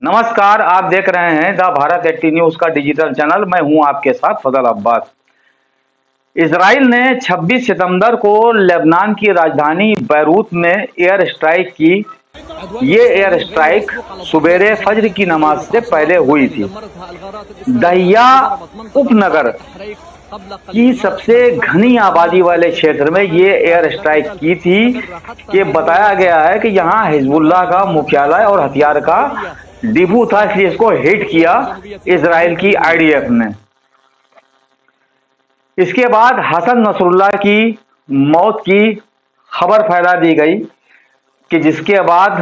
नमस्कार, आप देख रहे हैं द भारत 80 न्यूज का डिजिटल चैनल। मैं हूं आपके साथ फजल अब्बास। इजराइल ने 26 सितंबर को लेबनान की राजधानी बैरूत में एयर स्ट्राइक की। ये एयर स्ट्राइक सुबेरे फज्र की नमाज से पहले हुई थी। दहिया उपनगर की सबसे घनी आबादी वाले क्षेत्र में ये एयर स्ट्राइक की थी कि बताया गया है कि यहाँ हिजबुल्लाह का मुख्यालय और हथियार का डिपो था, इसलिए इसको हिट किया इजराइल की आईडीएफ ने। इसके बाद हसन नसरुल्लाह की मौत की खबर फैला दी गई कि जिसके बाद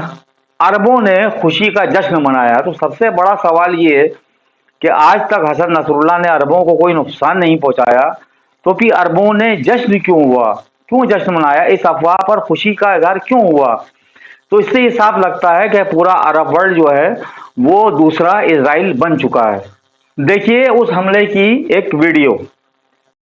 अरबों ने खुशी का जश्न मनाया। तो सबसे बड़ा सवाल ये है कि आज तक हसन नसरुल्लाह ने अरबों को कोई नुकसान नहीं पहुंचाया, तो फिर अरबों ने जश्न क्यों हुआ, क्यों जश्न मनाया, इस अफवाह पर खुशी का इजहार क्यों हुआ? तो इससे ये साफ लगता है कि पूरा अरब वर्ल्ड जो है वो दूसरा इजराइल बन चुका है। देखिए उस हमले की एक वीडियो।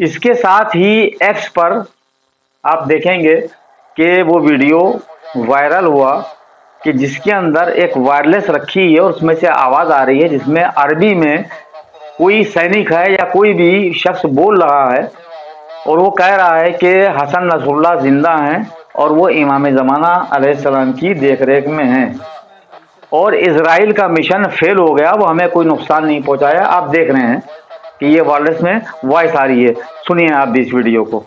इसके साथ ही एक्स पर आप देखेंगे कि वो वीडियो वायरल हुआ कि जिसके अंदर एक वायरलेस रखी है और उसमें से आवाज आ रही है जिसमें अरबी में कोई सैनिक है या कोई भी शख्स बोल रहा है और वो कह रहा है कि हसन नसरुल्लाह जिंदा हैं और वो इमाम ज़माना अलैहिस्सलाम की देखरेख में हैं और इजराइल का मिशन फेल हो गया, वो हमें कोई नुकसान नहीं पहुंचाया। आप देख रहे हैं कि ये वायरलेस में वॉइस आ रही है, सुनिए आप भी इस वीडियो को।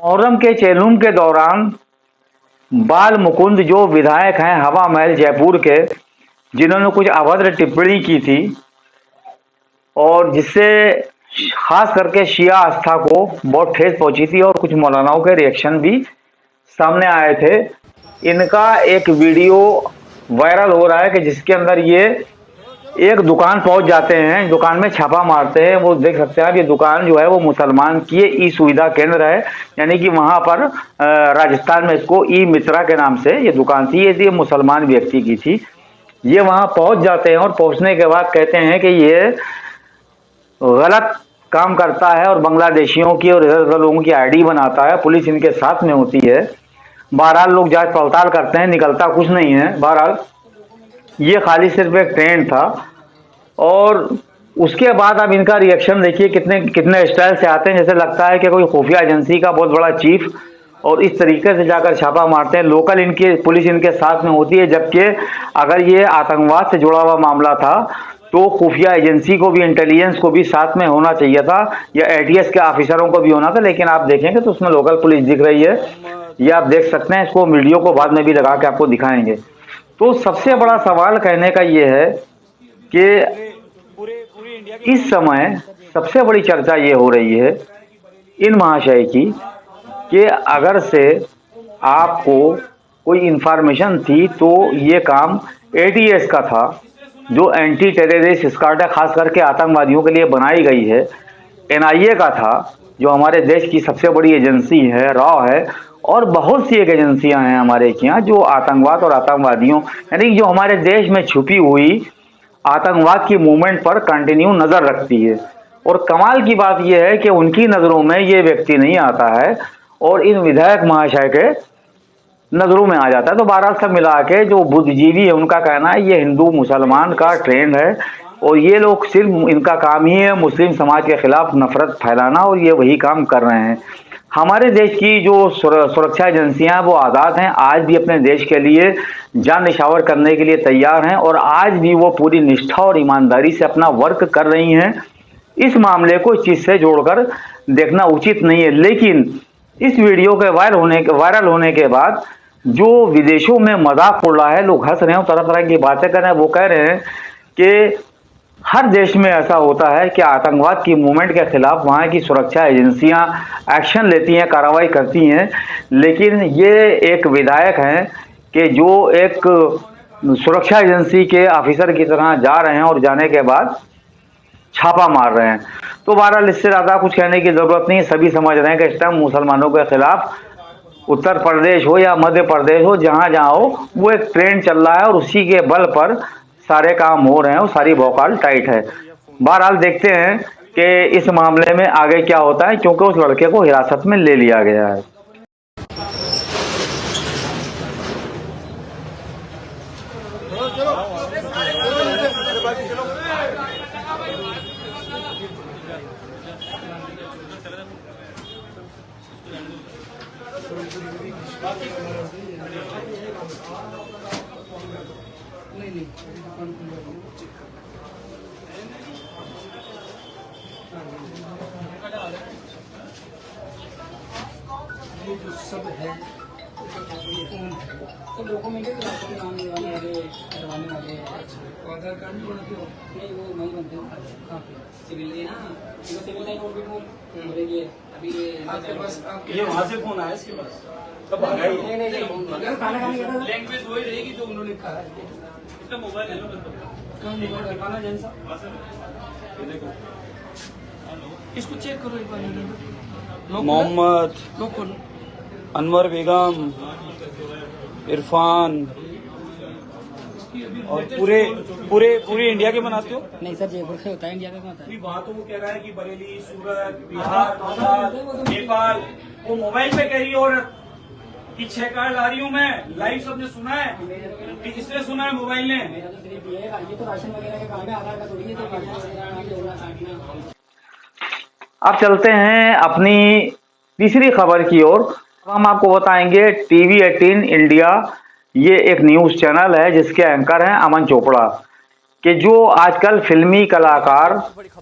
मुहर्रम के चेलूम के दौरान बाल मुकुंद जो विधायक हैं हवा महल जयपुर के, जिन्होंने कुछ अभद्र टिप्पणी की थी और जिससे खास करके शिया आस्था को बहुत ठेस पहुंची थी और कुछ मौलानाओं के रिएक्शन भी सामने आए थे। इनका एक वीडियो वायरल हो रहा है कि जिसके अंदर ये एक दुकान पहुंच जाते हैं, दुकान में छापा मारते हैं। वो देख सकते हैं आप, ये दुकान जो है वो मुसलमान की ई सुविधा केंद्र है, यानी कि वहां पर राजस्थान में इसको ई मित्रा के नाम से ये दुकान थी, ये मुसलमान व्यक्ति की थी। ये वहां पहुंच जाते हैं और पहुंचने के बाद कहते हैं कि ये गलत काम करता है और बांग्लादेशियों की और इधर उधर लोगों की आईडी बनाता है, पुलिस इनके साथ में होती है। बहरहाल लोग जांच पड़ताल करते हैं, निकलता कुछ नहीं है। बहरहाल ये खाली सिर्फ एक ट्रेंड था और उसके बाद अब इनका रिएक्शन देखिए कितने कितने स्टाइल से आते हैं, जैसे लगता है कि कोई खुफिया एजेंसी का बहुत बड़ा चीफ, और इस तरीके से जाकर छापा मारते हैं। लोकल इनके पुलिस इनके साथ में होती है, जबकि अगर ये आतंकवाद से जुड़ा हुआ मामला था तो खुफिया एजेंसी को भी, इंटेलिजेंस को भी साथ में होना चाहिए था, या एटीएस के ऑफिसरों को भी होना था। लेकिन आप देखेंगे तो उसमें लोकल पुलिस दिख रही है, ये आप देख सकते हैं। इसको वीडियो को बाद में भी लगा के आपको दिखाएंगे। तो सबसे बड़ा सवाल कहने का ये है कि इस समय सबसे बड़ी चर्चा ये हो रही है इन महाशय की कि अगर से आपको कोई इंफॉर्मेशन थी तो ये काम एटीएस का था, जो एंटी टेररिस्ट स्क्वाड है, खास करके आतंकवादियों के लिए बनाई गई है। एनआईए का था, जो हमारे देश की सबसे बड़ी एजेंसी है, रॉ है, और बहुत सी एक एजेंसियां हैं हमारे यहाँ जो आतंकवाद और आतंकवादियों, यानी जो हमारे देश में छुपी हुई आतंकवाद की मूवमेंट पर कंटिन्यू नजर रखती है। और कमाल की बात यह है कि उनकी नजरों में ये व्यक्ति नहीं आता है और इन विधायक महाशय के नजरों में आ जाता है। तो बहरहाल सब मिला के जो बुद्धिजीवी है उनका कहना है ये हिंदू मुसलमान का ट्रेंड है, और ये लोग सिर्फ इनका काम ही है मुस्लिम समाज के खिलाफ नफरत फैलाना, और ये वही काम कर रहे हैं। हमारे देश की जो सुरक्षा एजेंसियां वो आज़ाद हैं, आज भी अपने देश के लिए जान निछावर करने के लिए तैयार हैं, और आज भी वो पूरी निष्ठा और ईमानदारी से अपना वर्क कर रही हैं। इस मामले को इस चीज़ से जोड़कर देखना उचित नहीं है। लेकिन इस वीडियो के वायरल होने के बाद जो विदेशों में मजाक उड़ रहा है, लोग हंस रहे हैं, तरह तरह की बातें कर रहे हैं। वो कह रहे हैं कि हर देश में ऐसा होता है कि आतंकवाद की मूवमेंट के खिलाफ वहाँ की सुरक्षा एजेंसियां एक्शन लेती हैं, कार्रवाई करती हैं, लेकिन ये एक विधायक हैं कि जो एक सुरक्षा एजेंसी के ऑफिसर की तरह जा रहे हैं और जाने के बाद छापा मार रहे हैं। तो बहरहाल इससे ज़्यादा कुछ कहने की ज़रूरत नहीं। सभी समझ रहे हैं कि इस टाइम मुसलमानों के खिलाफ उत्तर प्रदेश हो या मध्य प्रदेश हो, जहाँ जहाँ हो, वो एक ट्रेंड चल रहा है और उसी के बल पर सारे काम हो रहे हैं और सारी भौकाल टाइट है। बहरहाल देखते हैं कि इस मामले में आगे क्या होता है, क्योंकि उस लड़के को हिरासत में ले लिया गया है। ये जो सब है सब डॉक्यूमेंट है, नाम वाले करवाने वाले आधार कार्ड भी बनते हो नहीं, वो नहीं बनते हो कहाँ पे सिविल है ना, सिविल लाइन और भी बोलेंगे अभी आपके पास ये वहाँ से फोन आया इसके पास कब आ गया? नहीं खाना खाने का लैंग्वेज वही रहेगी जो उन्होंने कहा है। इसका मोबाइल ले लो, खाना जैसा इसको चेक करो एक बार। मोहम्मद लोग खोलो, अनवर बेगम, इरफान और पूरे इंडिया के बनाते हो? नहीं सर जयपुर से होता है, इंडिया का होता है। वहाँ तो वो कह रहा है कि बरेली, सूरत, बिहार, नेपाल, वो मोबाइल पे कह रही है औरत कि 6 कार्ड ला रही हूँ मैं, लाइव सबने सुना है, किसने सुना है? मोबाइल ने। मेरा तो सिर्फ ये है, ये तो राशन वगैरह के काम है, आधार कार्ड थोड़ी है तो अब चलते हैं अपनी तीसरी खबर की ओर। हम आपको बताएंगे TV18 इंडिया, ये एक न्यूज़ चैनल है जिसके एंकर हैं अमन चोपड़ा, कि जो आजकल फिल्मी कलाकार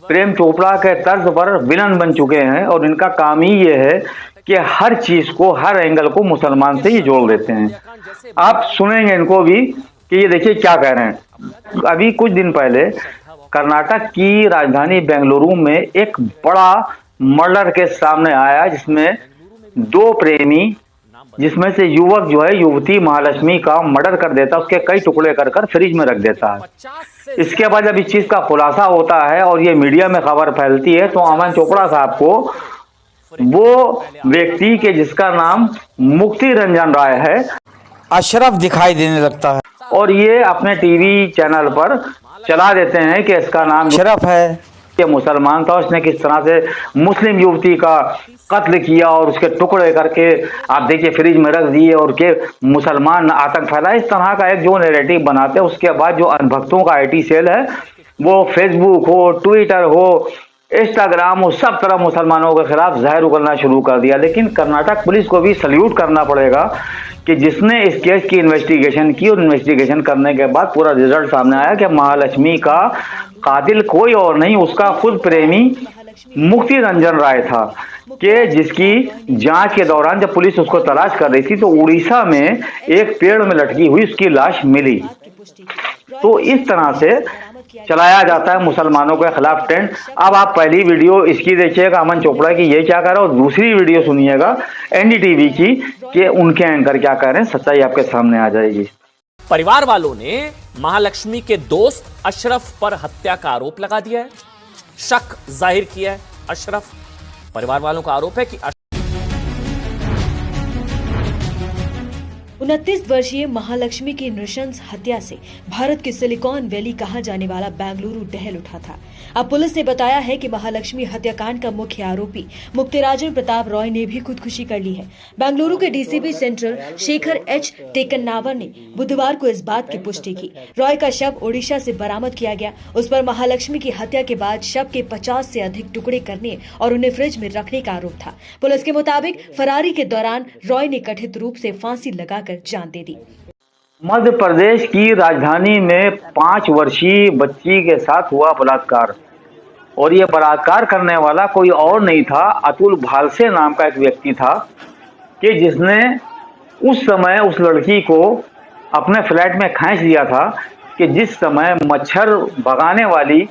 प्रेम चोपड़ा के तर्ज पर विलन बन चुके हैं, और इनका काम ही ये है कि हर चीज़ को, हर एंगल को मुसलमान से ही जोड़ देते हैं। आप सुनेंगे इनको भी कि ये देखिए क्या कह रहे हैं। अभी कुछ दिन पहले कर्नाटक की राजधानी बेंगलुरु में एक बड़ा मर्डर केस सामने आया, जिसमें 2 प्रेमी, जिसमें से युवक जो है युवती महालक्ष्मी का मर्डर कर देता, उसके कई टुकड़े कर फ्रिज में रख देता है। इसके बाद जब इस चीज का खुलासा होता है और ये मीडिया में खबर फैलती है, तो अमन चोपड़ा साहब को वो व्यक्ति के जिसका नाम मुक्ति रंजन राय है, अशरफ दिखाई देने लगता है, और ये अपने टीवी चैनल पर चला देते हैं कि इसका नाम अशरफ है, ये मुसलमान था, उसने किस तरह से मुस्लिम युवती का कत्ल किया और उसके टुकड़े करके आप देखिए फ्रिज में रख दिए, और के मुसलमान आतंक फैला। इस तरह का एक जो नैरेटिव बनाते हैं। उसके बाद जो अनभक्तों का IT सेल है, वो फेसबुक हो, ट्विटर हो, इंस्टाग्राम हो, सब तरह मुसलमानों के खिलाफ जहर उगलना शुरू कर दिया। लेकिन कर्नाटक पुलिस को भी सल्यूट करना पड़ेगा कि जिसने इस केस की इन्वेस्टिगेशन की, और इन्वेस्टिगेशन करने के बाद पूरा रिजल्ट सामने आया कि महालक्ष्मी का कातिल कोई और नहीं, उसका खुद प्रेमी मुक्ति रंजन राय था, कि जिसकी जांच के दौरान जब पुलिस उसको तलाश कर रही थी, तो उड़ीसा में एक पेड़ में लटकी हुई उसकी लाश मिली। तो इस तरह से चलाया जाता है मुसलमानों के खिलाफ ट्रेंड। अब आप पहली वीडियो इसकी देखिएगा अमन चोपड़ा की, ये क्या कर रहा है, और दूसरी वीडियो सुनिएगा NDTV की, कि उनके एंकर क्या कह रहे हैं। सच्चाई आपके सामने आ जाएगी। परिवार वालों ने महालक्ष्मी के दोस्त अशरफ पर हत्या का आरोप लगा दिया है, शक जाहिर किया है। अशरफ परिवार वालों का आरोप है कि 29 वर्षीय महालक्ष्मी की नृशंस हत्या से भारत के सिलिकॉन वैली कहा जाने वाला बेंगलुरु दहल उठा था। अब पुलिस ने बताया है कि महालक्ष्मी हत्याकांड का मुख्य आरोपी मुक्तिराजन प्रताप रॉय ने भी खुदकुशी कर ली है। बेंगलुरु के डीसीपी सेंट्रल शेखर एच टेकन्नावर ने बुधवार को इस बात की पुष्टि की। रॉय का शव ओडिशा से बरामद किया गया। उस पर महालक्ष्मी की हत्या के बाद शव के 50 से अधिक टुकड़े करने और उन्हें फ्रिज में रखने का आरोप था। पुलिस के मुताबिक फरारी के दौरान रॉय ने कथित रूप से फांसी लगाकर जान दे दी। मध्य प्रदेश की राजधानी में 5 वर्षीय बच्ची के साथ हुआ बलात्कार, और ये बलात्कार करने वाला कोई और नहीं था, अतुल भालसे नाम का एक व्यक्ति था कि जिसने उस समय उस लड़की को अपने फ्लैट में खींच लिया था कि जिस समय मच्छर भगाने वाली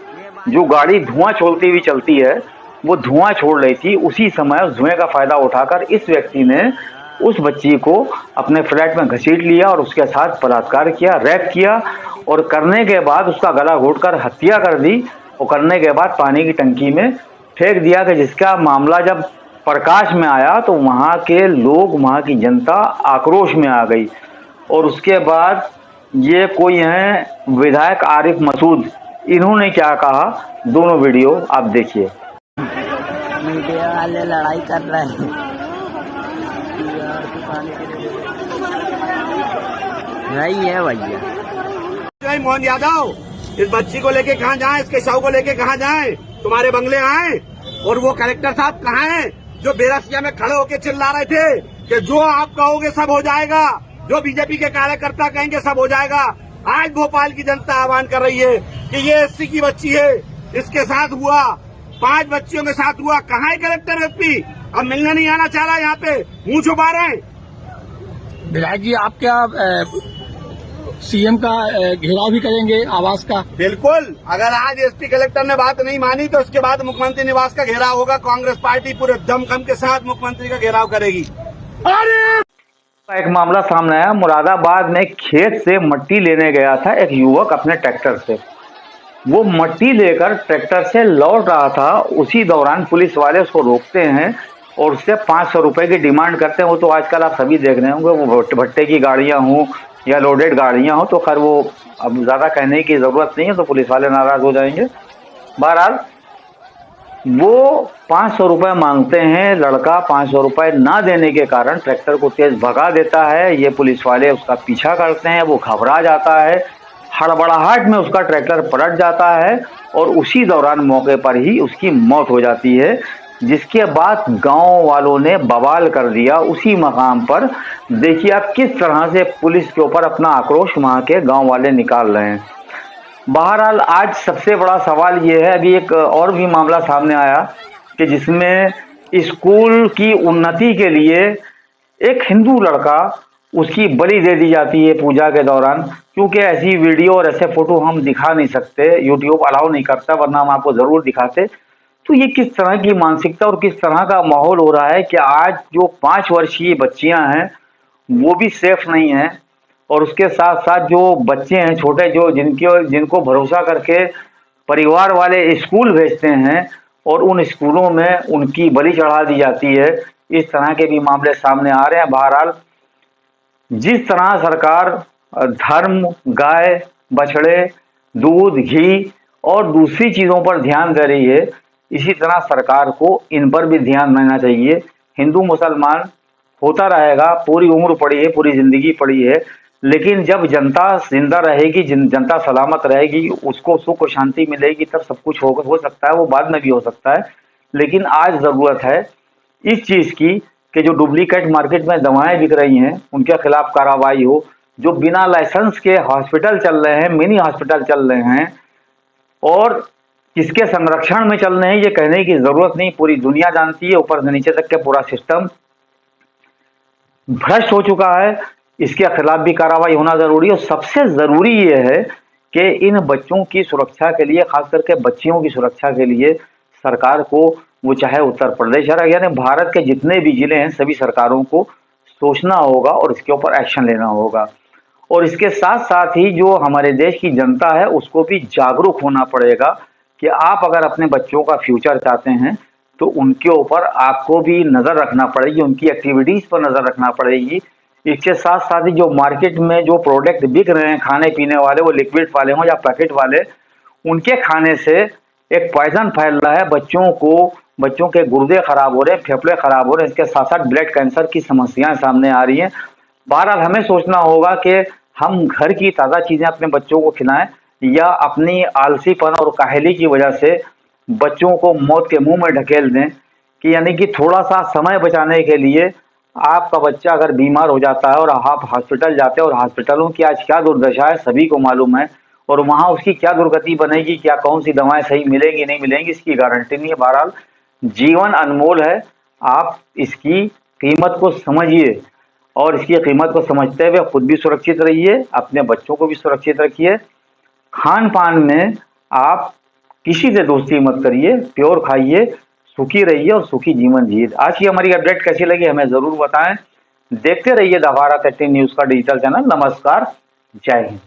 जो गाड़ी धुआं छोड़ती हुई चलती है वो धुआं छोड़ रही थी। उसी समय उस धुएं का फायदा उठाकर इस व्यक्ति ने उस बच्ची को अपने फ्लैट में घसीट लिया और उसके साथ बलात्कार किया, रेप किया, और करने के बाद उसका गला घोंटकर हत्या कर दी और करने के बाद पानी की टंकी में फेंक दिया। कि जिसका मामला जब प्रकाश में आया तो वहाँ के लोग, वहाँ की जनता आक्रोश में आ गई। और उसके बाद ये कोई हैं विधायक आरिफ मसूद, इन्होंने क्या कहा, दोनों वीडियो आप देखिए। मीडिया वाले लड़ाई कर रहे हैं, नहीं है भैया। मोहन यादव, इस बच्ची को लेके कहाँ जाए, इसके शव को लेके कहाँ जाए, तुम्हारे बंगले आए? और वो कलेक्टर साहब कहाँ हैं जो बेरसिया में खड़े होके चिल्ला रहे थे कि जो आप कहोगे सब हो जाएगा, जो बीजेपी के कार्यकर्ता कहेंगे सब हो जाएगा। आज भोपाल की जनता आह्वान कर रही है कि ये एससी की बच्ची है, इसके साथ हुआ, 5 बच्चियों के साथ हुआ। कहाँ है कलेक्टर एसपी? अब मिलने नहीं आना चाह रहा, यहाँ पे मुंह छुपा रहे हैं। विधायक जी, आप क्या सीएम का घेराव भी करेंगे आवास का? बिल्कुल, अगर आज एसपी कलेक्टर ने बात नहीं मानी तो उसके बाद मुख्यमंत्री निवास का घेराव होगा। कांग्रेस पार्टी पूरे दमखम के साथ मुख्यमंत्री का घेराव करेगी। एक मामला सामने आया, मुरादाबाद में खेत से मट्टी लेने गया था एक युवक अपने ट्रैक्टर से। वो मट्टी लेकर ट्रैक्टर से लौट रहा था, उसी दौरान पुलिस वाले उसको रोकते हैं और उससे 500 रुपए की डिमांड करते हैं। वो तो आजकल आप सभी देख रहे होंगे, वो भट्टे की गाड़ियां हों या लोडेड गाड़ियां हों, तो खैर वो अब ज़्यादा कहने की ज़रूरत नहीं है, तो पुलिस वाले नाराज़ हो जाएंगे। बहरहाल वो 500 रुपये मांगते हैं, लड़का 500 रुपये ना देने के कारण ट्रैक्टर को तेज़ भगा देता है। ये पुलिस वाले उसका पीछा करते हैं, वो घबरा जाता है, हड़बड़ाहट में उसका ट्रैक्टर पलट जाता है और उसी दौरान मौके पर ही उसकी मौत हो जाती है। जिसके बाद गांव वालों ने बवाल कर दिया उसी मकाम पर। देखिए आप किस तरह से पुलिस के ऊपर अपना आक्रोश वहाँ के गांव वाले निकाल रहे हैं। बहरहाल आज सबसे बड़ा सवाल ये है, अभी एक और भी मामला सामने आया कि जिसमें स्कूल की उन्नति के लिए एक हिंदू लड़का, उसकी बलि दे दी जाती है पूजा के दौरान। क्योंकि ऐसी वीडियो और ऐसे फोटो हम दिखा नहीं सकते, यूट्यूब अलाउ नहीं करता, वरना हम आपको ज़रूर दिखाते। तो ये किस तरह की मानसिकता और किस तरह का माहौल हो रहा है कि आज जो 5 वर्षीय बच्चियां हैं वो भी सेफ नहीं हैं, और उसके साथ साथ जो बच्चे हैं छोटे, जो जिनको भरोसा करके परिवार वाले स्कूल भेजते हैं और उन स्कूलों में उनकी बलि चढ़ा दी जाती है। इस तरह के भी मामले सामने आ रहे हैं। बहरहाल जिस तरह सरकार धर्म, गाय, बछड़े, दूध, घी और दूसरी चीज़ों पर ध्यान दे रही है, इसी तरह सरकार को इन पर भी ध्यान देना चाहिए। हिंदू मुसलमान होता रहेगा, पूरी उम्र पड़ी है, पूरी ज़िंदगी पड़ी है, लेकिन जब जनता जिंदा रहेगी, जनता सलामत रहेगी, उसको सुख और शांति मिलेगी, तब सब कुछ हो सकता है। वो बाद में भी हो सकता है, लेकिन आज ज़रूरत है इस चीज़ की कि जो डुप्लीकेट मार्केट में दवाएं बिक रही हैं उनके खिलाफ कार्रवाई हो। जो बिना लाइसेंस के हॉस्पिटल चल रहे हैं, मिनी हॉस्पिटल चल रहे हैं, और किसके संरक्षण में चल रहे हैं ये कहने की ज़रूरत नहीं, पूरी दुनिया जानती है। ऊपर से नीचे तक के पूरा सिस्टम भ्रष्ट हो चुका है, इसके खिलाफ भी कार्रवाई होना ज़रूरी है। और सबसे ज़रूरी ये है कि इन बच्चों की सुरक्षा के लिए, खास करके बच्चियों की सुरक्षा के लिए सरकार को, वो चाहे उत्तर प्रदेश है यानी भारत के जितने भी ज़िले हैं, सभी सरकारों को सोचना होगा और इसके ऊपर एक्शन लेना होगा। और इसके साथ साथ ही जो हमारे देश की जनता है उसको भी जागरूक होना पड़ेगा कि आप अगर अपने बच्चों का फ्यूचर चाहते हैं तो उनके ऊपर आपको भी नज़र रखना पड़ेगी, उनकी एक्टिविटीज़ पर नज़र रखना पड़ेगी। इसके साथ साथ ही जो मार्केट में जो प्रोडक्ट बिक रहे हैं खाने पीने वाले, वो लिक्विड वाले हों या पैकेट वाले, उनके खाने से एक पॉइजन फैल रहा है। बच्चों के गुर्दे खराब हो रहे हैं, फेफड़े खराब हो रहे हैं, इसके साथ साथ ब्लड कैंसर की समस्याएं सामने आ रही हैं। बहरहाल हमें सोचना होगा कि हम घर की ताज़ा चीज़ें अपने बच्चों को खिलाएं या अपनी आलसीपन और काहली की वजह से बच्चों को मौत के मुंह में ढकेल दें, कि यानी कि थोड़ा सा समय बचाने के लिए आपका बच्चा अगर बीमार हो जाता है और आप हॉस्पिटल जाते हैं, और हॉस्पिटलों की आज क्या दुर्दशा है सभी को मालूम है, और वहाँ उसकी क्या दुर्गति बनेगी, क्या कौन सी दवाएं सही मिलेंगी नहीं मिलेंगी, इसकी गारंटी नहीं है। बहरहाल जीवन अनमोल है, आप इसकी कीमत को समझिए और इसकी कीमत को समझते हुए खुद भी सुरक्षित रहिए, अपने बच्चों को भी सुरक्षित रखिए। खान पान में आप किसी से दोस्ती मत करिए, प्योर खाइए, सुखी रहिए और सुखी जीवन जिए। आज की हमारी अपडेट कैसी लगी हमें जरूर बताएं। देखते रहिए द भारत 18 न्यूज का डिजिटल चैनल। नमस्कार, जय हिंद।